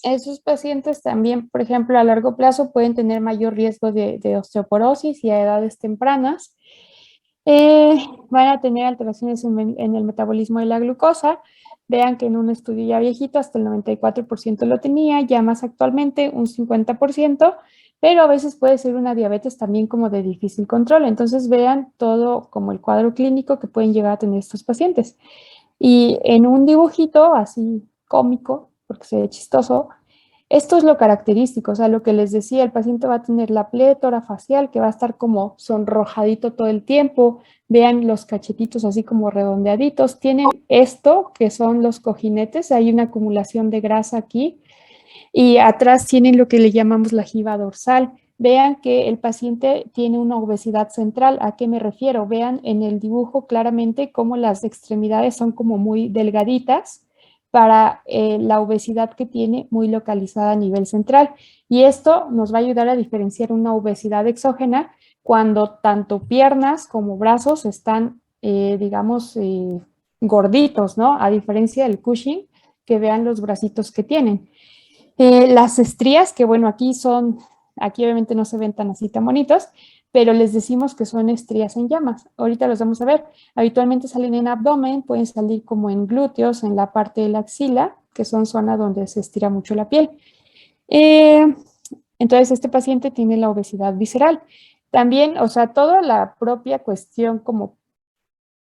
esos pacientes también, por ejemplo, a largo plazo pueden tener mayor riesgo de osteoporosis y a edades tempranas. Van a tener alteraciones en el metabolismo de la glucosa. Vean que en un estudio ya viejito hasta el 94% lo tenía, ya más actualmente un 50%, pero a veces puede ser una diabetes también como de difícil control. Entonces vean todo como el cuadro clínico que pueden llegar a tener estos pacientes. Y en un dibujito así cómico, porque se ve chistoso, esto es lo característico, o sea, lo que les decía, el paciente va a tener la plétora facial que va a estar como sonrojadito todo el tiempo, vean los cachetitos así como redondeaditos, tienen esto que son los cojinetes, hay una acumulación de grasa aquí y atrás tienen lo que le llamamos la jiba dorsal. Vean que el paciente tiene una obesidad central. ¿A qué me refiero? Vean en el dibujo claramente cómo las extremidades son como muy delgaditas para la obesidad que tiene muy localizada a nivel central. Y esto nos va a ayudar a diferenciar una obesidad exógena cuando tanto piernas como brazos están, digamos, gorditos, ¿no? A diferencia del Cushing, que vean los bracitos que tienen. Las estrías, que bueno, aquí obviamente no se ven tan así tan bonitos, pero les decimos que son estrías en llamas. Ahorita los vamos a ver. Habitualmente salen en abdomen, pueden salir como en glúteos, en la parte de la axila, que son zonas donde se estira mucho la piel. Eh, entonces, este paciente tiene la obesidad visceral. También, o sea, toda la propia cuestión como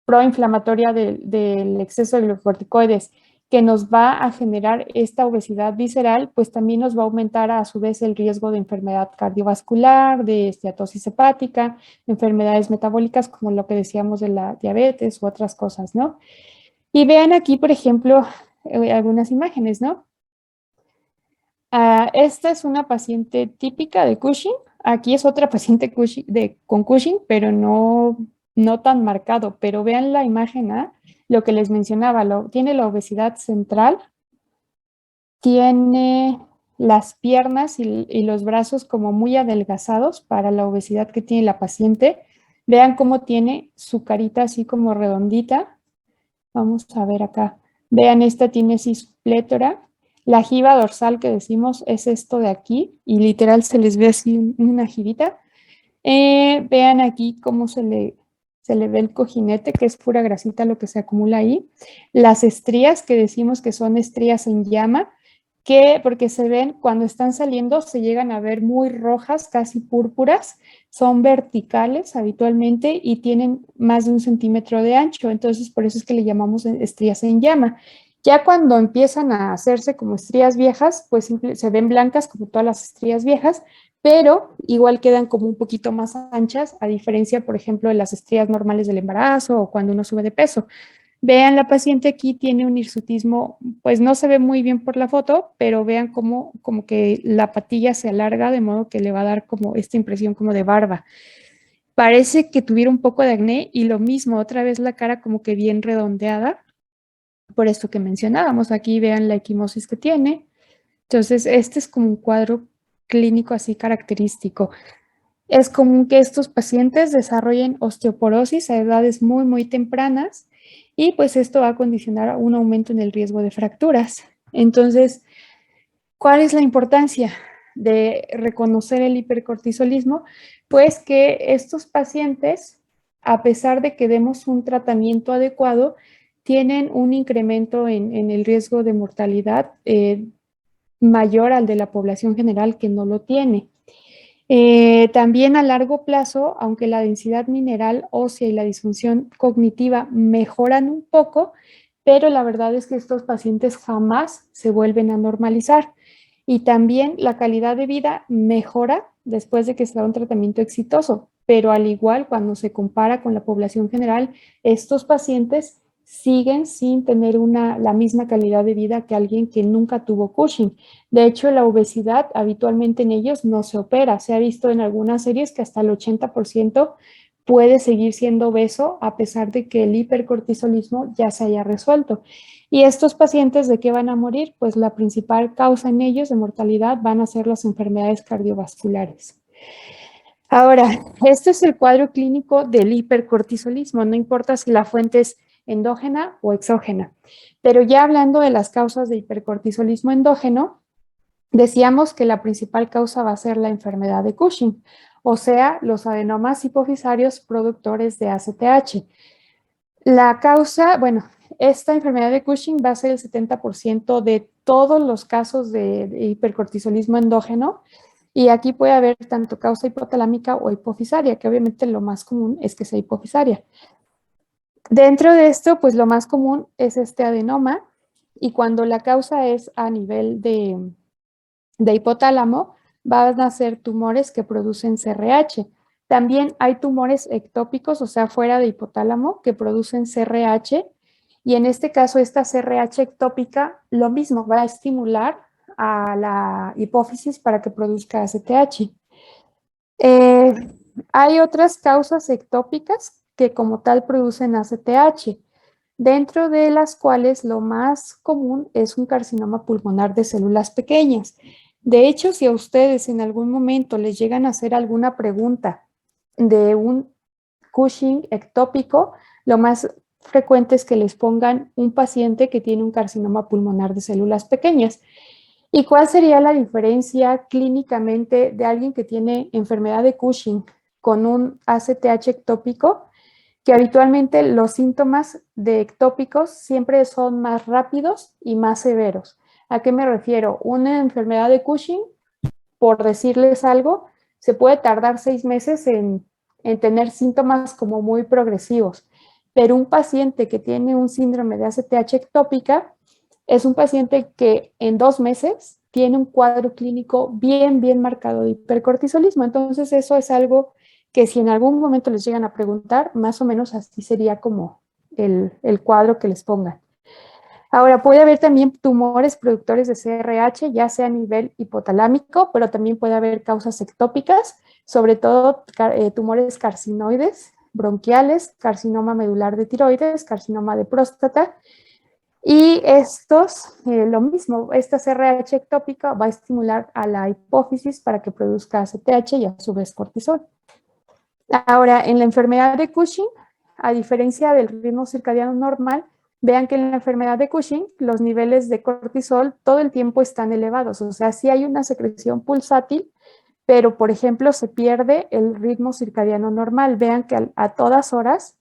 proinflamatoria del exceso de glucocorticoides que nos va a generar esta obesidad visceral, pues también nos va a aumentar a su vez el riesgo de enfermedad cardiovascular, de esteatosis hepática, enfermedades metabólicas como lo que decíamos de la diabetes u otras cosas, ¿no? Y vean aquí, por ejemplo, algunas imágenes, ¿no? Esta es una paciente típica de Cushing. Aquí es otra paciente con Cushing, pero no tan marcado. Pero vean la imagen, lo que les mencionaba, tiene la obesidad central, tiene las piernas y los brazos como muy adelgazados para la obesidad que tiene la paciente. Vean cómo tiene su carita así como redondita. Vamos a ver acá. Vean, esta tiene cisplétora. La jiba dorsal que decimos es esto de aquí y literal se les ve así una jibita. Vean aquí cómo se le ve el cojinete, que es pura grasita lo que se acumula ahí. Las estrías que decimos que son estrías en llama, que porque se ven cuando están saliendo, se llegan a ver muy rojas, casi púrpuras, son verticales habitualmente y tienen más de 1 centímetro de ancho, entonces por eso es que le llamamos estrías en llama. Ya cuando empiezan a hacerse como estrías viejas, pues se ven blancas como todas las estrías viejas, pero igual quedan como un poquito más anchas, a diferencia, por ejemplo, de las estrías normales del embarazo o cuando uno sube de peso. Vean, la paciente aquí tiene un hirsutismo, pues no se ve muy bien por la foto, pero vean cómo como que la patilla se alarga de modo que le va a dar como esta impresión como de barba. Parece que tuviera un poco de acné y lo mismo, otra vez la cara como que bien redondeada, por esto que mencionábamos. Aquí vean la equimosis que tiene. Entonces, este es como un cuadro clínico así característico. Es común que estos pacientes desarrollen osteoporosis a edades muy, muy tempranas y pues esto va a condicionar un aumento en el riesgo de fracturas. Entonces, ¿cuál es la importancia de reconocer el hipercortisolismo? Pues que estos pacientes, a pesar de que demos un tratamiento adecuado, tienen un incremento en el riesgo de mortalidad mayor al de la población general que no lo tiene. También a largo plazo, aunque la densidad mineral ósea y la disfunción cognitiva mejoran un poco, pero la verdad es que estos pacientes jamás se vuelven a normalizar. Y también la calidad de vida mejora después de que se da un tratamiento exitoso, pero al igual cuando se compara con la población general, estos pacientes siguen sin tener la misma calidad de vida que alguien que nunca tuvo Cushing. De hecho, la obesidad habitualmente en ellos no se opera. Se ha visto en algunas series que hasta el 80% puede seguir siendo obeso a pesar de que el hipercortisolismo ya se haya resuelto. ¿Y estos pacientes de qué van a morir? Pues la principal causa en ellos de mortalidad van a ser las enfermedades cardiovasculares. Ahora, este es el cuadro clínico del hipercortisolismo, no importa si la fuente es endógena o exógena. Pero ya hablando de las causas de hipercortisolismo endógeno, decíamos que la principal causa va a ser la enfermedad de Cushing, o sea, los adenomas hipofisarios productores de ACTH. La causa, bueno, esta enfermedad de Cushing va a ser el 70% de todos los casos de hipercortisolismo endógeno, y aquí puede haber tanto causa hipotalámica o hipofisaria, que obviamente lo más común es que sea hipofisaria. Dentro de esto, pues lo más común es este adenoma, y cuando la causa es a nivel de hipotálamo, van a ser tumores que producen CRH. También hay tumores ectópicos, o sea, fuera de hipotálamo, que producen CRH, y en este caso esta CRH ectópica lo mismo, va a estimular a la hipófisis para que produzca ACTH. Eh, Hay otras causas ectópicas que como tal producen ACTH, dentro de las cuales lo más común es un carcinoma pulmonar de células pequeñas. De hecho, si a ustedes en algún momento les llegan a hacer alguna pregunta de un Cushing ectópico, lo más frecuente es que les pongan un paciente que tiene un carcinoma pulmonar de células pequeñas. ¿Y cuál sería la diferencia clínicamente de alguien que tiene enfermedad de Cushing con un ACTH ectópico? Que habitualmente los síntomas de ectópicos siempre son más rápidos y más severos. ¿A qué me refiero? Una enfermedad de Cushing, por decirles algo, se puede tardar 6 meses en tener síntomas como muy progresivos, pero un paciente que tiene un síndrome de ACTH ectópica es un paciente que en 2 meses tiene un cuadro clínico bien marcado de hipercortisolismo. Entonces eso es algo que si en algún momento les llegan a preguntar, más o menos así sería como el cuadro que les pongan. Ahora, puede haber también tumores productores de CRH, ya sea a nivel hipotalámico, pero también puede haber causas ectópicas, sobre todo tumores carcinoides, bronquiales, carcinoma medular de tiroides, carcinoma de próstata. Y estos, lo mismo, esta CRH ectópica va a estimular a la hipófisis para que produzca ACTH y a su vez cortisol. Ahora, en la enfermedad de Cushing, a diferencia del ritmo circadiano normal, vean que en la enfermedad de Cushing los niveles de cortisol todo el tiempo están elevados. O sea, sí hay una secreción pulsátil, pero por ejemplo se pierde el ritmo circadiano normal. Vean que a todas horas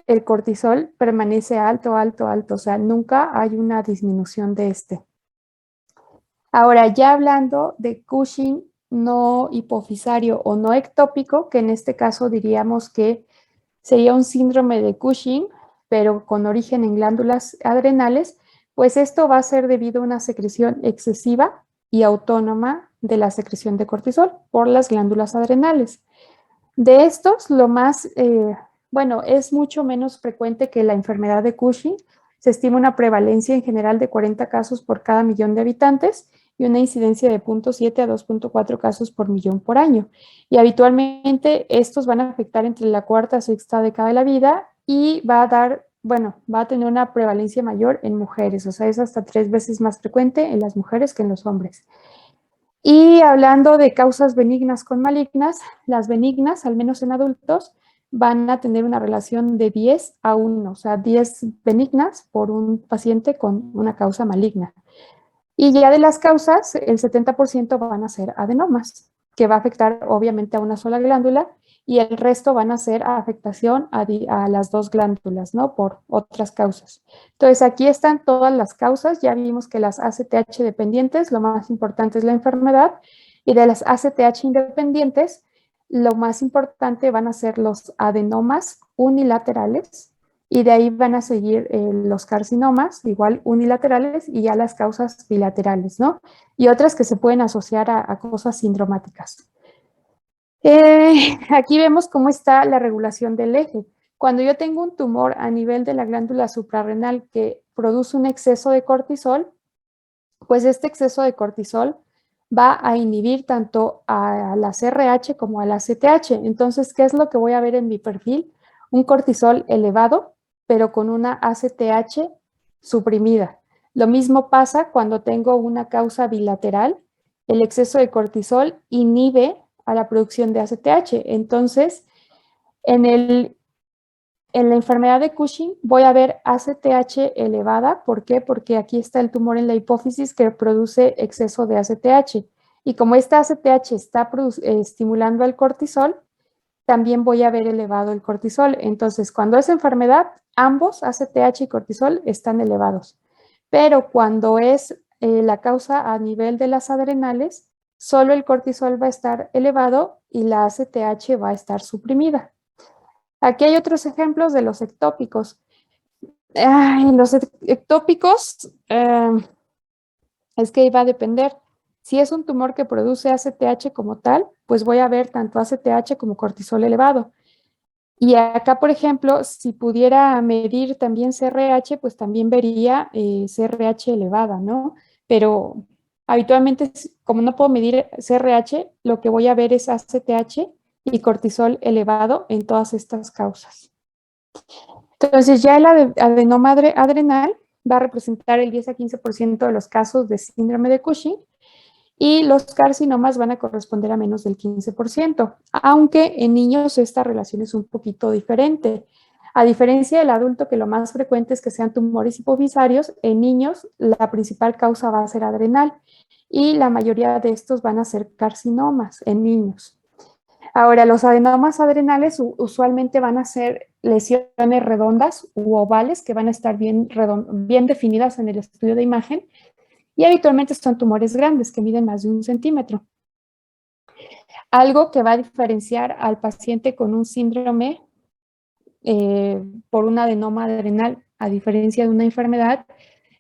el cortisol permanece alto. O sea, nunca hay una disminución de este. Ahora, ya hablando de Cushing no hipofisario o no ectópico, que en este caso diríamos que sería un síndrome de Cushing, pero con origen en glándulas adrenales, pues esto va a ser debido a una secreción excesiva y autónoma de la secreción de cortisol por las glándulas adrenales. De estos, lo más, bueno, es mucho menos frecuente que la enfermedad de Cushing. Se estima una prevalencia en general de 40 casos por cada millón de habitantes y una incidencia de 0.7 a 2.4 casos por millón por año. Y habitualmente estos van a afectar entre la cuarta y sexta década de la vida y va a dar, bueno, va a tener una prevalencia mayor en mujeres, o sea, es hasta 3 veces más frecuente en las mujeres que en los hombres. Y hablando de causas benignas con malignas, las benignas, al menos en adultos, van a tener una relación de 10 a 1, o sea, 10 benignas por un paciente con una causa maligna. Y ya de las causas, el 70% van a ser adenomas, que va a afectar obviamente a una sola glándula, y el resto van a ser afectación a las dos glándulas, ¿no? Por otras causas. Entonces, aquí están todas las causas. Ya vimos que las ACTH dependientes, lo más importante es la enfermedad, y de las ACTH independientes, lo más importante van a ser los adenomas unilaterales, y de ahí van a seguir los carcinomas, igual unilaterales, y ya las causas bilaterales, ¿no? Y otras que se pueden asociar a cosas sindromáticas. Aquí vemos cómo está la regulación del eje. Cuando yo tengo un tumor a nivel de la glándula suprarrenal que produce un exceso de cortisol, pues este exceso de cortisol va a inhibir tanto a la CRH como a la CTH. Entonces, ¿qué es lo que voy a ver en mi perfil? Un cortisol elevado, pero con una ACTH suprimida. Lo mismo pasa cuando tengo una causa bilateral. El exceso de cortisol inhibe a la producción de ACTH. Entonces, en en la enfermedad de Cushing voy a ver ACTH elevada. ¿Por qué? Porque aquí está el tumor en la hipófisis que produce exceso de ACTH. Y como esta ACTH está estimulando el cortisol, también voy a ver elevado el cortisol. Entonces, cuando es enfermedad, ambos, ACTH y cortisol, están elevados. Pero cuando es la causa a nivel de las adrenales, solo el cortisol va a estar elevado y la ACTH va a estar suprimida. Aquí hay otros ejemplos de los ectópicos. Los ectópicos es que va a depender. Si es un tumor que produce ACTH como tal, pues voy a ver tanto ACTH como cortisol elevado. Y acá, por ejemplo, si pudiera medir también CRH, pues también vería CRH elevada, ¿no? Pero habitualmente, como no puedo medir CRH, lo que voy a ver es ACTH y cortisol elevado en todas estas causas. Entonces, ya el adenoma adrenal va a representar el 10 a 15% de los casos de síndrome de Cushing y los carcinomas van a corresponder a menos del 15%, aunque en niños esta relación es un poquito diferente. A diferencia del adulto, que lo más frecuente es que sean tumores hipofisarios, en niños la principal causa va a ser adrenal y la mayoría de estos van a ser carcinomas en niños. Ahora, los adenomas adrenales usualmente van a ser lesiones redondas u ovales que van a estar bien definidas en el estudio de imagen y habitualmente son tumores grandes que miden más de 1 centímetro. Algo que va a diferenciar al paciente con un síndrome por un adenoma adrenal, a diferencia de una enfermedad,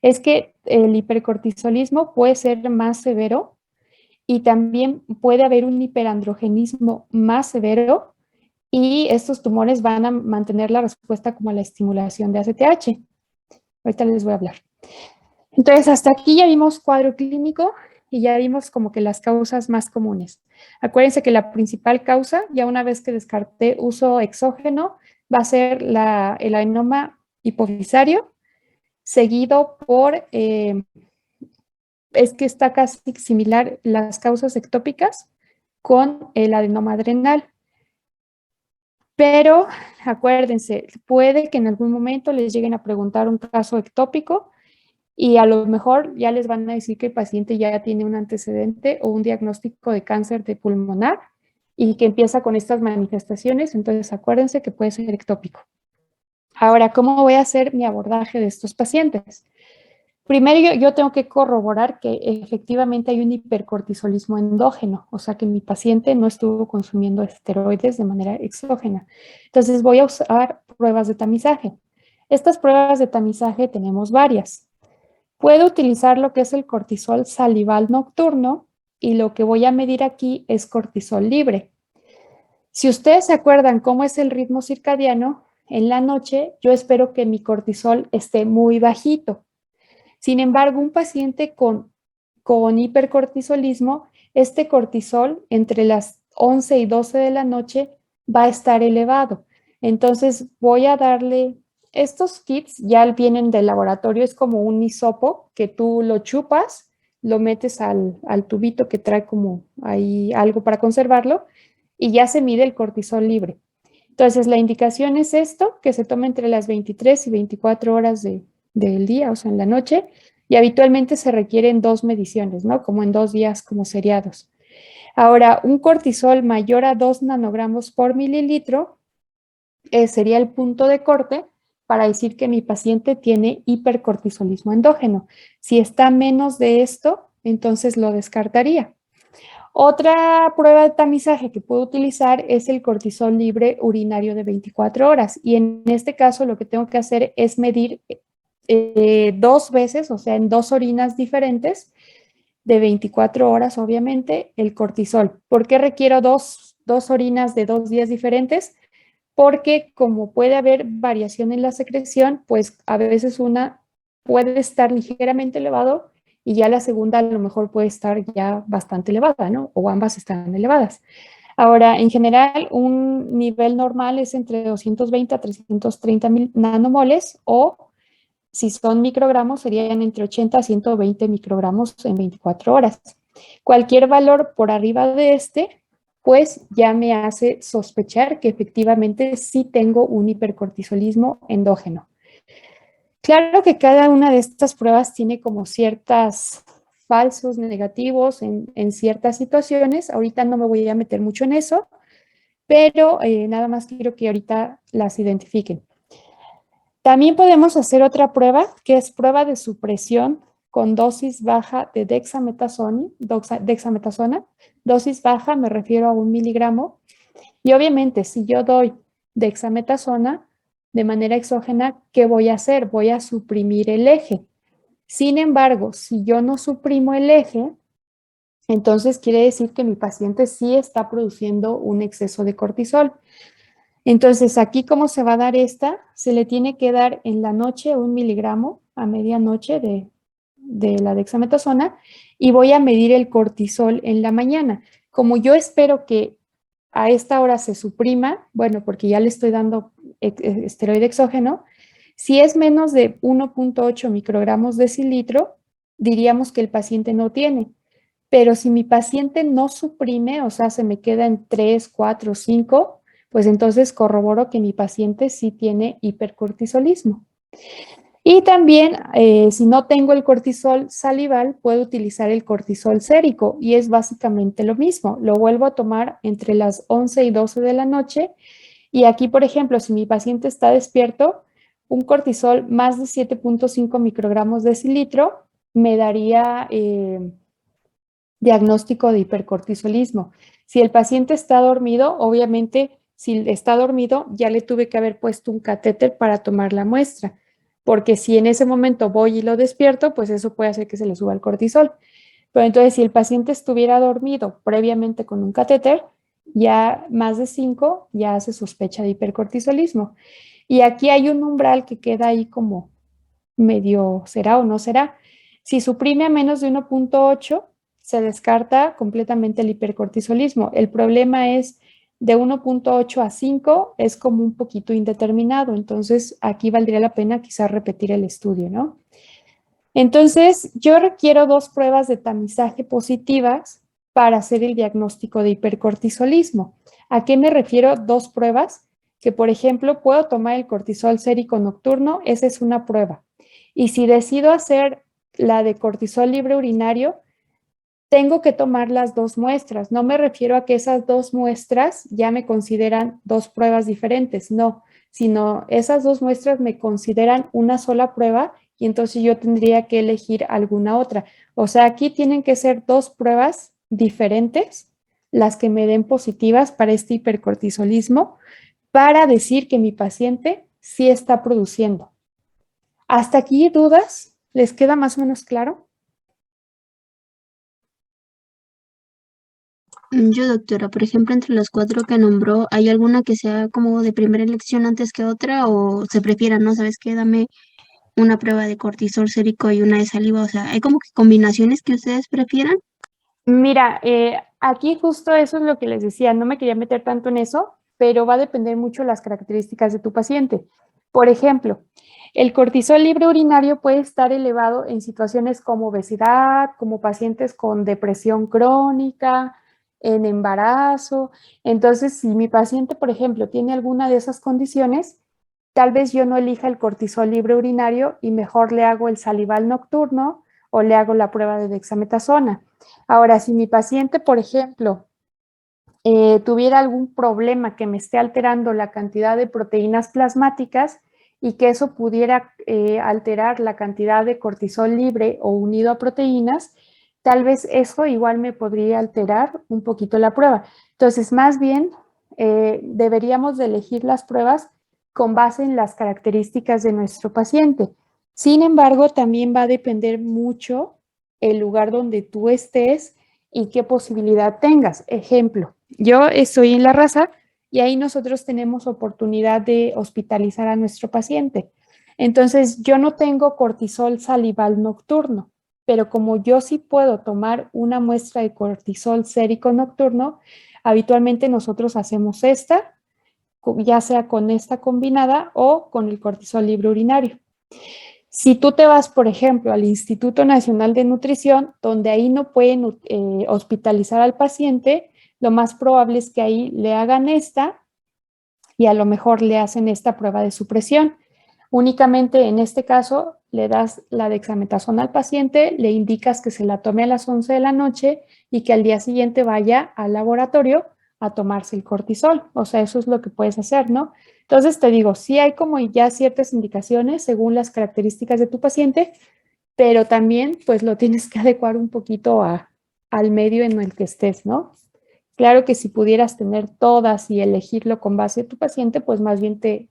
es que el hipercortisolismo puede ser más severo y también puede haber un hiperandrogenismo más severo y estos tumores van a mantener la respuesta como a la estimulación de ACTH. Ahorita les voy a hablar. Entonces, hasta aquí ya vimos cuadro clínico y ya vimos como que las causas más comunes. Acuérdense que la principal causa, ya una vez que descarté uso exógeno, va a ser el adenoma hipofisario, seguido por, es que está casi similar las causas ectópicas con el adenoma adrenal. Pero acuérdense, puede que en algún momento les lleguen a preguntar un caso ectópico y a lo mejor ya les van a decir que el paciente ya tiene un antecedente o un diagnóstico de cáncer de pulmonar y que empieza con estas manifestaciones, entonces acuérdense que puede ser ectópico. Ahora, ¿cómo voy a hacer mi abordaje de estos pacientes? Primero, yo tengo que corroborar que efectivamente hay un hipercortisolismo endógeno, o sea que mi paciente no estuvo consumiendo esteroides de manera exógena. Entonces voy a usar pruebas de tamizaje. Estas pruebas de tamizaje tenemos varias. Puedo utilizar lo que es el cortisol salival nocturno y lo que voy a medir aquí es cortisol libre. Si ustedes se acuerdan cómo es el ritmo circadiano, en la noche yo espero que mi cortisol esté muy bajito. Sin embargo, un paciente con hipercortisolismo, este cortisol entre las 11 y 12 de la noche va a estar elevado. Entonces voy a darle, estos kits ya vienen del laboratorio, es como un hisopo que tú lo chupas, lo metes al tubito que trae como ahí algo para conservarlo y ya se mide el cortisol libre. Entonces la indicación es esto, que se toma entre las 23 y 24 horas del día, o sea, en la noche, y habitualmente se requieren 2 mediciones, ¿no? Como en 2 días como seriados. Ahora, un cortisol mayor a 2 nanogramos por mililitro sería el punto de corte para decir que mi paciente tiene hipercortisolismo endógeno. Si está menos de esto, entonces lo descartaría. Otra prueba de tamizaje que puedo utilizar es el cortisol libre urinario de 24 horas. Y en este caso lo que tengo que hacer es medir 2 veces, o sea, en 2 orinas diferentes, de 24 horas, obviamente, el cortisol. ¿Por qué requiero dos orinas de 2 días diferentes? Porque como puede haber variación en la secreción, pues a veces una puede estar ligeramente elevado y ya la segunda a lo mejor puede estar ya bastante elevada, ¿no? O ambas están elevadas. Ahora, en general, un nivel normal es entre 220 a 330 mil nanomoles o si son microgramos, serían entre 80 a 120 microgramos en 24 horas. Cualquier valor por arriba de este pues ya me hace sospechar que efectivamente sí tengo un hipercortisolismo endógeno. Claro que cada una de estas pruebas tiene como ciertos falsos negativos en ciertas situaciones. Ahorita no me voy a meter mucho en eso, pero nada más quiero que ahorita las identifiquen. También podemos hacer otra prueba, que es prueba de supresión con dosis baja de dexametasona. Dosis baja me refiero a 1 miligramo. Y obviamente, si yo doy dexametasona de manera exógena, ¿qué voy a hacer? Voy a suprimir el eje. Sin embargo, si yo no suprimo el eje, entonces quiere decir que mi paciente sí está produciendo un exceso de cortisol. Entonces, aquí, ¿cómo se va a dar esta? Se le tiene que dar en la noche 1 miligramo a medianoche de la dexametasona y voy a medir el cortisol en la mañana. Como yo espero que a esta hora se suprima, bueno, porque ya le estoy dando esteroide exógeno, si es menos de 1.8 microgramos decilitro, diríamos que el paciente no tiene. Pero si mi paciente no suprime, o sea, se me queda en 3, 4, 5, pues entonces corroboro que mi paciente sí tiene hipercortisolismo. Y también, si no tengo el cortisol salival, puedo utilizar el cortisol sérico y es básicamente lo mismo. Lo vuelvo a tomar entre las 11 y 12 de la noche y aquí, por ejemplo, si mi paciente está despierto, un cortisol más de 7.5 microgramos decilitro me daría diagnóstico de hipercortisolismo. Si el paciente está dormido, obviamente, si está dormido, ya le tuve que haber puesto un catéter para tomar la muestra, porque si en ese momento voy y lo despierto, pues eso puede hacer que se le suba el cortisol. Pero entonces, si el paciente estuviera dormido previamente con un catéter, ya más de 5 ya se sospecha de hipercortisolismo. Y aquí hay un umbral que queda ahí como medio será o no será. Si suprime a menos de 1.8, se descarta completamente el hipercortisolismo. El problema es de 1.8 a 5 es como un poquito indeterminado, entonces aquí valdría la pena quizás repetir el estudio, ¿no? Entonces, yo requiero 2 pruebas de tamizaje positivas para hacer el diagnóstico de hipercortisolismo. ¿A qué me refiero 2 pruebas? Que, por ejemplo, puedo tomar el cortisol sérico nocturno, esa es una prueba. Y si decido hacer la de cortisol libre urinario, tengo que tomar las 2 muestras. No me refiero a que esas 2 muestras ya me consideran 2 pruebas diferentes, no, sino esas 2 muestras me consideran una sola prueba y entonces yo tendría que elegir alguna otra. O sea, aquí tienen que ser 2 pruebas diferentes las que me den positivas para este hipercortisolismo para decir que mi paciente sí está produciendo. ¿Hasta aquí dudas? ¿Les queda más o menos claro? Yo, doctora, por ejemplo, entre las 4 que nombró, ¿hay alguna que sea como de primera elección antes que otra o se prefiera, no? ¿Sabes qué? Dame una prueba de cortisol sérico y una de saliva. O sea, ¿hay como que combinaciones que ustedes prefieran? Mira, aquí justo eso es lo que les decía, no me quería meter tanto en eso, pero va a depender mucho de las características de tu paciente. Por ejemplo, el cortisol libre urinario puede estar elevado en situaciones como obesidad, como pacientes con depresión crónica, en embarazo. Entonces, si mi paciente, por ejemplo, tiene alguna de esas condiciones, tal vez yo no elija el cortisol libre urinario y mejor le hago el salival nocturno o le hago la prueba de dexametasona. Ahora, si mi paciente, por ejemplo, tuviera algún problema que me esté alterando la cantidad de proteínas plasmáticas y que eso pudiera alterar la cantidad de cortisol libre o unido a proteínas, tal vez eso igual me podría alterar un poquito la prueba. Entonces, más bien, deberíamos de elegir las pruebas con base en las características de nuestro paciente. Sin embargo, también va a depender mucho el lugar donde tú estés y qué posibilidad tengas. Ejemplo, yo estoy en La Raza y ahí nosotros tenemos oportunidad de hospitalizar a nuestro paciente. Entonces, yo no tengo cortisol salival nocturno, pero como yo sí puedo tomar una muestra de cortisol sérico nocturno, habitualmente nosotros hacemos esta, ya sea con esta combinada o con el cortisol libre urinario. Si tú te vas, por ejemplo, al Instituto Nacional de Nutrición, donde ahí no pueden hospitalizar al paciente, lo más probable es que ahí le hagan esta y a lo mejor le hacen esta prueba de supresión. Únicamente en este caso le das la dexametasona al paciente, le indicas que se la tome a las 11 de la noche y que al día siguiente vaya al laboratorio a tomarse el cortisol. O sea, eso es lo que puedes hacer, ¿no? Entonces te digo, sí hay como ya ciertas indicaciones según las características de tu paciente, pero también pues lo tienes que adecuar un poquito al medio en el que estés, ¿no? Claro que si pudieras tener todas y elegirlo con base a tu paciente, pues más bien te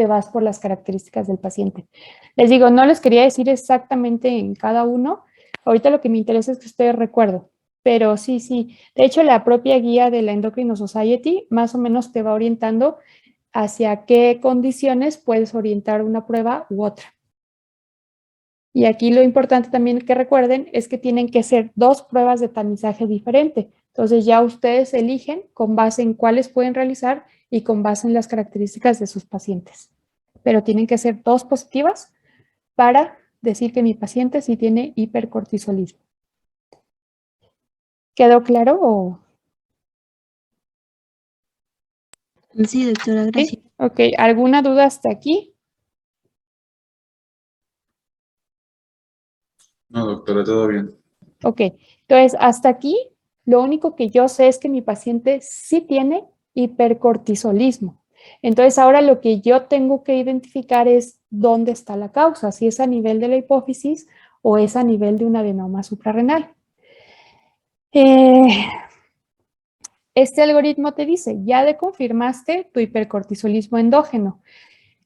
vas por las características del paciente. Les digo, no les quería decir exactamente en cada uno. Ahorita lo que me interesa es que ustedes recuerden. Pero sí, sí. De hecho, la propia guía de la Endocrine Society más o menos te va orientando hacia qué condiciones puedes orientar una prueba u otra. Y aquí lo importante también que recuerden es que tienen que ser dos pruebas de tamizaje diferente. Entonces ya ustedes eligen con base en cuáles pueden realizar y con base en las características de sus pacientes. Pero tienen que ser dos positivas para decir que mi paciente sí tiene hipercortisolismo. ¿Quedó claro? Sí, doctora, gracias. ¿Sí? Ok, ¿alguna duda hasta aquí? No, doctora, todo bien. Ok, entonces hasta aquí lo único que yo sé es que mi paciente sí tiene hipercortisolismo. Entonces ahora lo que yo tengo que identificar es dónde está la causa, si es a nivel de la hipófisis o es a nivel de un adenoma suprarrenal. Este algoritmo te dice, ya le confirmaste tu hipercortisolismo endógeno.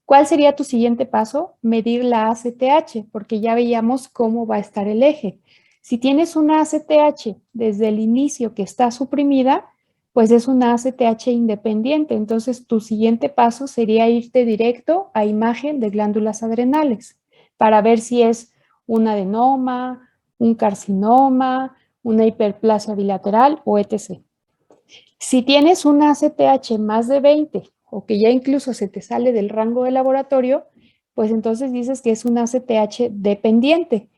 ¿Cuál sería tu siguiente paso? Medir la ACTH, porque ya veíamos cómo va a estar el eje. Si tienes una ACTH desde el inicio que está suprimida, pues es una ACTH independiente. Entonces, tu siguiente paso sería irte directo a imagen de glándulas adrenales para ver si es un adenoma, un carcinoma, una hiperplasia bilateral o etc. Si tienes una ACTH más de 20 o que ya incluso se te sale del rango de laboratorio, pues entonces dices que es una ACTH dependiente.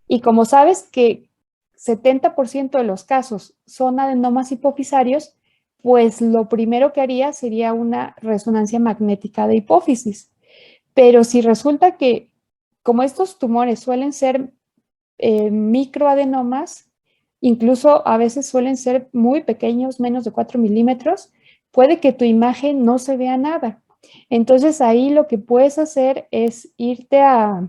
Y como sabes que 70% de los casos son adenomas hipofisarios, pues lo primero que haría sería una resonancia magnética de hipófisis. Pero si resulta que como estos tumores suelen ser microadenomas, incluso a veces suelen ser muy pequeños, menos de 4 milímetros, puede que tu imagen no se vea nada. Entonces ahí lo que puedes hacer es irte a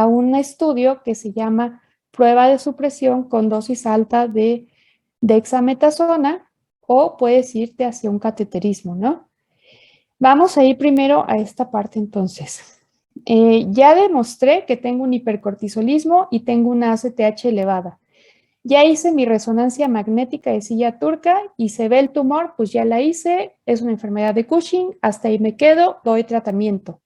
un estudio que se llama prueba de supresión con dosis alta de dexametasona o puedes irte hacia un cateterismo, ¿no? Vamos a ir primero a esta parte entonces. Ya demostré que tengo un hipercortisolismo y tengo una ACTH elevada. Ya hice mi resonancia magnética de silla turca y se ve el tumor, pues ya la hice, es una enfermedad de Cushing, hasta ahí me quedo, doy tratamiento.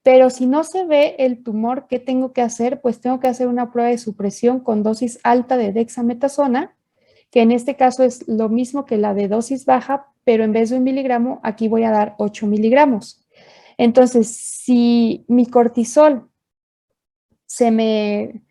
Pero si no se ve el tumor, ¿qué tengo que hacer? Pues tengo que hacer una prueba de supresión con dosis alta de dexametasona, que en este caso es lo mismo que la de dosis baja, pero en vez de 1 miligramo, aquí voy a dar 8 miligramos. Entonces, si mi cortisol se me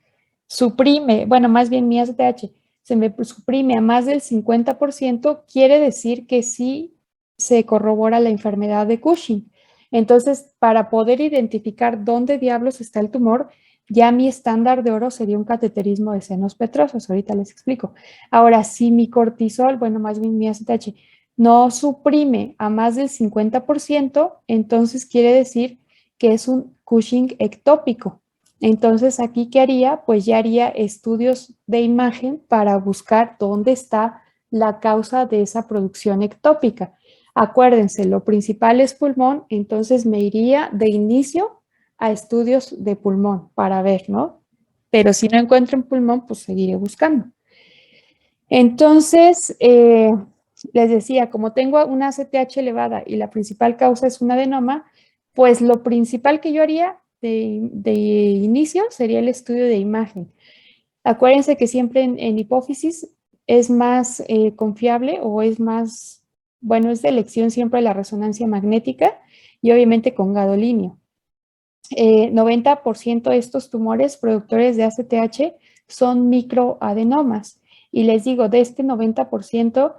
suprime, bueno, más bien mi ACTH, se me suprime a más del 50%, quiere decir que sí se corrobora la enfermedad de Cushing. Entonces, para poder identificar dónde diablos está el tumor, ya mi estándar de oro sería un cateterismo de senos petrosos. Ahorita les explico. Ahora, si mi cortisol, bueno, más bien mi ACTH, no suprime a más del 50%, entonces quiere decir que es un Cushing ectópico. Entonces, aquí, ¿qué haría? Pues ya haría estudios de imagen para buscar dónde está la causa de esa producción ectópica. Acuérdense, lo principal es pulmón, entonces me iría de inicio a estudios de pulmón para ver, ¿no? Pero si no encuentro en pulmón, pues seguiré buscando. Entonces, les decía, como tengo una ACTH elevada y la principal causa es un adenoma, pues lo principal que yo haría de inicio sería el estudio de imagen. Acuérdense que siempre en hipófisis es más confiable o es más, bueno, es de elección siempre la resonancia magnética y obviamente con gadolinio. 90% de estos tumores productores de ACTH son microadenomas Y les digo, de este 90%,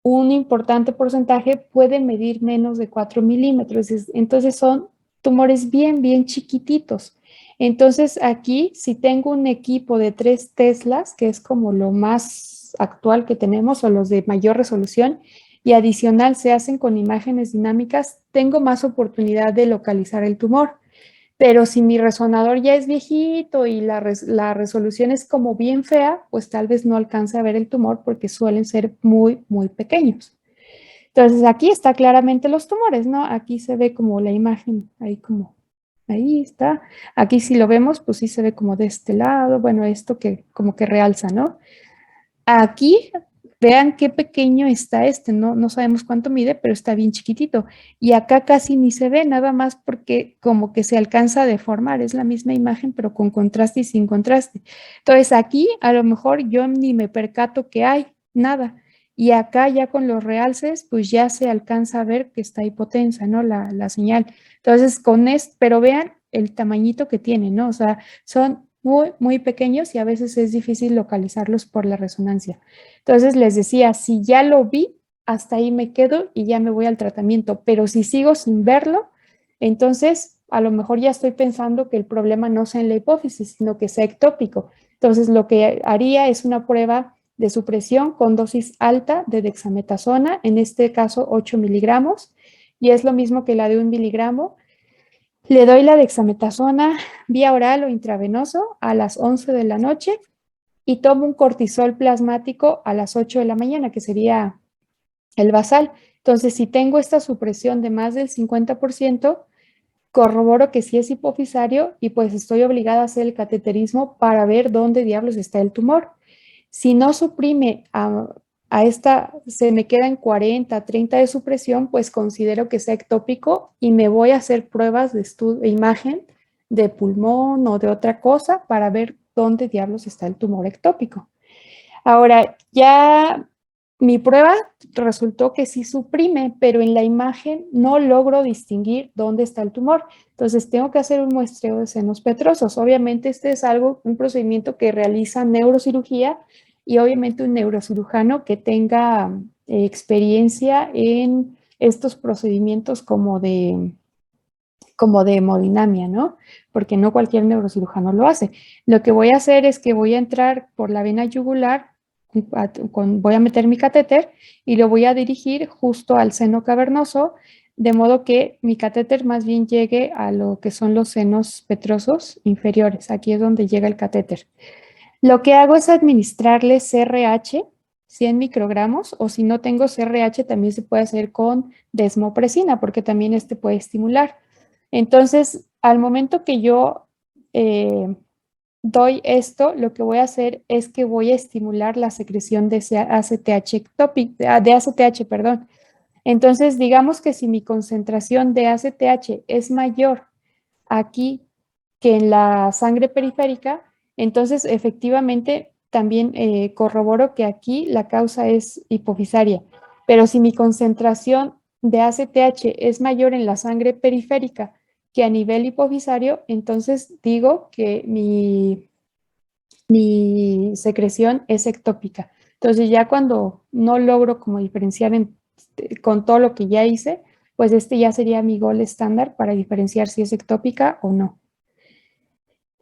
un importante porcentaje puede medir menos de 4 milímetros. Entonces son tumores bien, bien chiquititos. Entonces aquí, si tengo un equipo de 3 Teslas, que es como lo más actual que tenemos, o los de mayor resolución, y adicional se hacen con imágenes dinámicas, tengo más oportunidad de localizar el tumor. Pero si mi resonador ya es viejito y la resolución es como bien fea, pues tal vez no alcance a ver el tumor porque suelen ser muy, muy pequeños. Entonces aquí está claramente los tumores, ¿no? Aquí se ve como la imagen, ahí está. Aquí si lo vemos, pues sí se ve como de este lado, bueno, esto que como que realza, ¿no? Aquí, vean qué pequeño está este, no, no sabemos cuánto mide, pero está bien chiquitito. Y acá casi ni se ve, nada más porque como que se alcanza a deformar, es la misma imagen, pero con contraste y sin contraste. Entonces aquí a lo mejor yo ni me percato que hay nada. Y acá ya con los realces, pues ya se alcanza a ver que está hipotensa, ¿no? La señal. Entonces con esto, pero vean el tamañito que tiene, ¿no? O sea, son muy, muy pequeños y a veces es difícil localizarlos por la resonancia. Entonces les decía, si ya lo vi, hasta ahí me quedo y ya me voy al tratamiento, pero si sigo sin verlo, entonces a lo mejor ya estoy pensando que el problema no sea en la hipófisis, sino que sea ectópico. Entonces lo que haría es una prueba de supresión con dosis alta de dexametasona, en este caso 8 miligramos, y es lo mismo que la de 1 miligramo. Le doy la dexametasona vía oral o intravenoso a las 11 de la noche y tomo un cortisol plasmático a las 8 de la mañana, que sería el basal. Entonces, si tengo esta supresión de más del 50%, corroboro que sí es hipofisario y pues estoy obligada a hacer el cateterismo para ver dónde diablos está el tumor. Si no suprime a esta, se me quedan 40, 30 de supresión, pues considero que sea ectópico y me voy a hacer pruebas de imagen de pulmón o de otra cosa para ver dónde diablos está el tumor ectópico. Ahora, ya mi prueba resultó que sí suprime, pero en la imagen no logro distinguir dónde está el tumor. Entonces, tengo que hacer un muestreo de senos petrosos. Obviamente, este es un procedimiento que realiza neurocirugía y obviamente un neurocirujano que tenga experiencia en estos procedimientos como de hemodinamia, ¿no? Porque no cualquier neurocirujano lo hace. Lo que voy a hacer es que voy a entrar por la vena yugular, voy a meter mi catéter y lo voy a dirigir justo al seno cavernoso, de modo que mi catéter más bien llegue a lo que son los senos petrosos inferiores. Aquí es donde llega el catéter. Lo que hago es administrarle CRH, 100 microgramos, o si no tengo CRH, también se puede hacer con desmopresina, porque también este puede estimular. Entonces, al momento que yo doy esto, lo que voy a hacer es que voy a estimular la secreción de ACTH de ACTH, perdón. Entonces, digamos que si mi concentración de ACTH es mayor aquí que en la sangre periférica, entonces efectivamente también corroboro que aquí la causa es hipofisaria. Pero si mi concentración de ACTH es mayor en la sangre periférica que a nivel hipofisario, entonces digo que mi secreción es ectópica. Entonces ya cuando no logro como diferenciar con todo lo que ya hice, pues este ya sería mi gol estándar para diferenciar si es ectópica o no.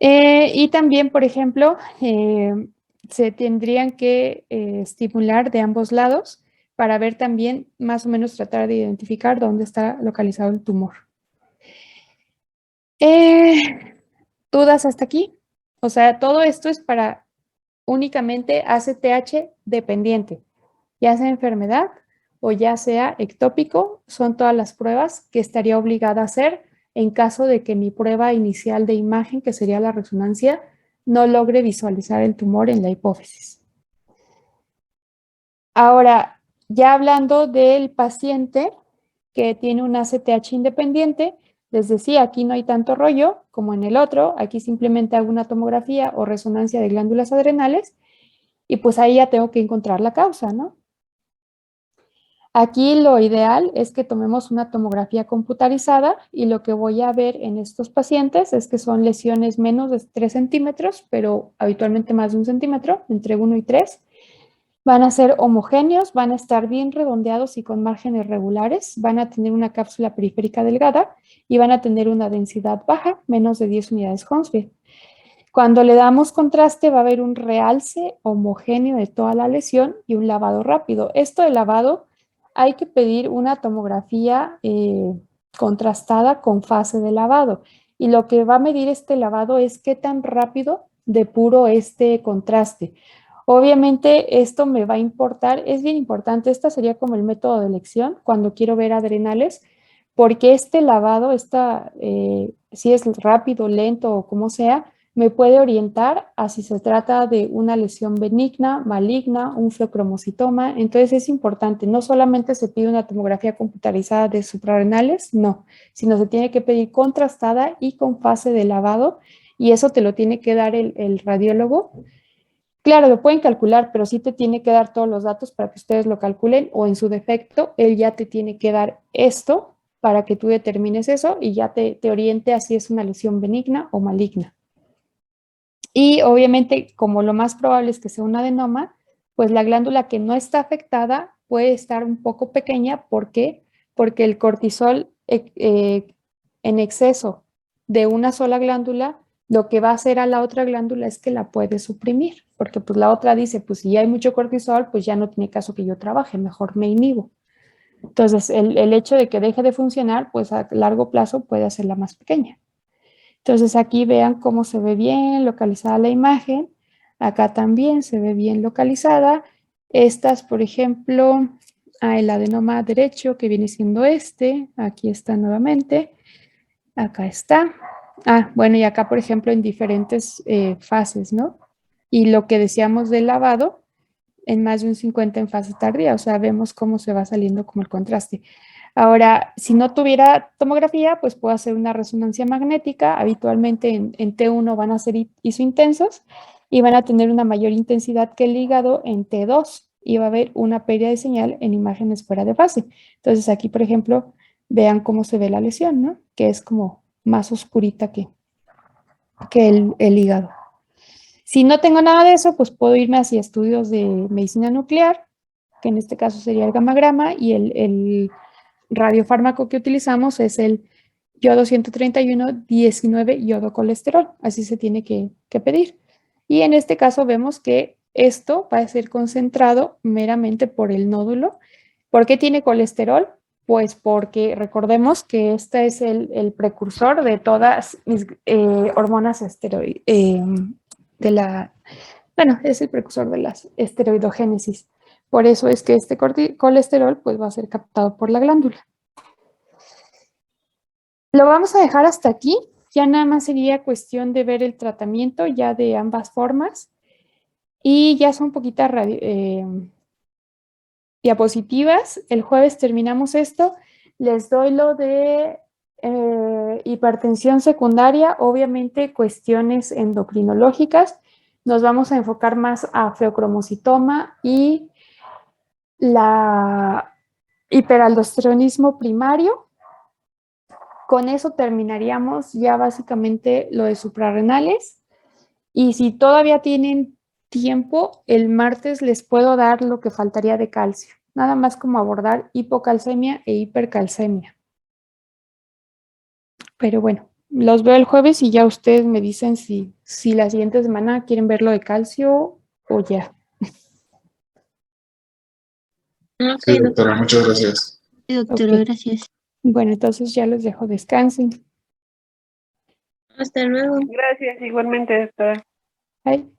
Y también, por ejemplo, se tendrían que estimular de ambos lados para ver también, más o menos tratar de identificar dónde está localizado el tumor. ¿Dudas hasta aquí? O sea, todo esto es para únicamente ACTH dependiente, ya sea enfermedad o ya sea ectópico, son todas las pruebas que estaría obligada a hacer en caso de que mi prueba inicial de imagen, que sería la resonancia, no logre visualizar el tumor en la hipófisis. Ahora, ya hablando del paciente que tiene un ACTH independiente, les decía, aquí no hay tanto rollo como en el otro, aquí simplemente hago una tomografía o resonancia de glándulas adrenales y pues ahí ya tengo que encontrar la causa, ¿no? Aquí lo ideal es que tomemos una tomografía computarizada y lo que voy a ver en estos pacientes es que son lesiones menos de 3 centímetros, pero habitualmente más de 1 centímetro, entre 1 y 3. Van a ser homogéneos, van a estar bien redondeados y con márgenes regulares, van a tener una cápsula periférica delgada y van a tener una densidad baja, menos de 10 unidades Hounsfield. Cuando le damos contraste va a haber un realce homogéneo de toda la lesión y un lavado rápido. Esto de lavado hay que pedir una tomografía contrastada con fase de lavado. Y lo que va a medir este lavado es qué tan rápido depuro este contraste. Obviamente esto me va a importar, es bien importante, esta sería como el método de elección cuando quiero ver adrenales, porque este lavado, si es rápido, lento o como sea, me puede orientar a si se trata de una lesión benigna, maligna, un feocromocitoma. Entonces es importante, no solamente se pide una tomografía computarizada de suprarrenales, no, sino se tiene que pedir contrastada y con fase de lavado, y eso te lo tiene que dar el radiólogo. Claro, lo pueden calcular, pero sí te tiene que dar todos los datos para que ustedes lo calculen o en su defecto, él ya te tiene que dar esto para que tú determines eso y ya te oriente a si es una lesión benigna o maligna. Y obviamente, como lo más probable es que sea un adenoma, pues la glándula que no está afectada puede estar un poco pequeña. ¿Por qué? Porque el cortisol en exceso de una sola glándula, lo que va a hacer a la otra glándula es que la puede suprimir, porque pues la otra dice, pues si ya hay mucho cortisol, pues ya no tiene caso que yo trabaje, mejor me inhibo. Entonces, el hecho de que deje de funcionar, pues a largo plazo puede hacerla más pequeña. Entonces aquí vean cómo se ve bien localizada la imagen. Acá también se ve bien localizada. Estas, por ejemplo, el adenoma derecho que viene siendo este. Aquí está nuevamente. Acá está. Bueno, y acá, por ejemplo, en diferentes fases, ¿no? Y lo que decíamos del lavado, en más de un 50 en fase tardía. O sea, vemos cómo se va saliendo como el contraste. Ahora, si no tuviera tomografía, pues puedo hacer una resonancia magnética. Habitualmente en T1 van a ser isointensos y van a tener una mayor intensidad que el hígado en T2 y va a haber una pérdida de señal en imágenes fuera de fase. Entonces aquí, por ejemplo, vean cómo se ve la lesión, ¿no? Que es como más oscurita que el hígado. Si no tengo nada de eso, pues puedo irme hacia estudios de medicina nuclear, que en este caso sería el gamagrama, y el radiofármaco que utilizamos es el yodo 131, 19 yodo colesterol. Así se tiene que pedir. Y en este caso vemos que esto va a ser concentrado meramente por el nódulo. ¿Por qué tiene colesterol? Pues porque recordemos que este es el precursor de todas mis hormonas esteroides, bueno, es el precursor de la esteroidogénesis. Por eso es que este colesterol pues, va a ser captado por la glándula. Lo vamos a dejar hasta aquí. Ya nada más sería cuestión de ver el tratamiento ya de ambas formas. Y ya son poquitas diapositivas. El jueves terminamos esto. Les doy lo de hipertensión secundaria, obviamente cuestiones endocrinológicas. Nos vamos a enfocar más a feocromocitoma y la hiperaldosteronismo primario. Con eso terminaríamos ya básicamente lo de suprarrenales. Y si todavía tienen tiempo, el martes les puedo dar lo que faltaría de calcio. Nada más como abordar hipocalcemia e hipercalcemia. Pero bueno, los veo el jueves y ya ustedes me dicen si la siguiente semana quieren ver lo de calcio o ya. Ok, Sí, doctora, muchas gracias. Sí, doctora, Ok. gracias. Bueno, entonces ya los dejo, descansen. Hasta luego. Gracias, igualmente, doctora. Bye.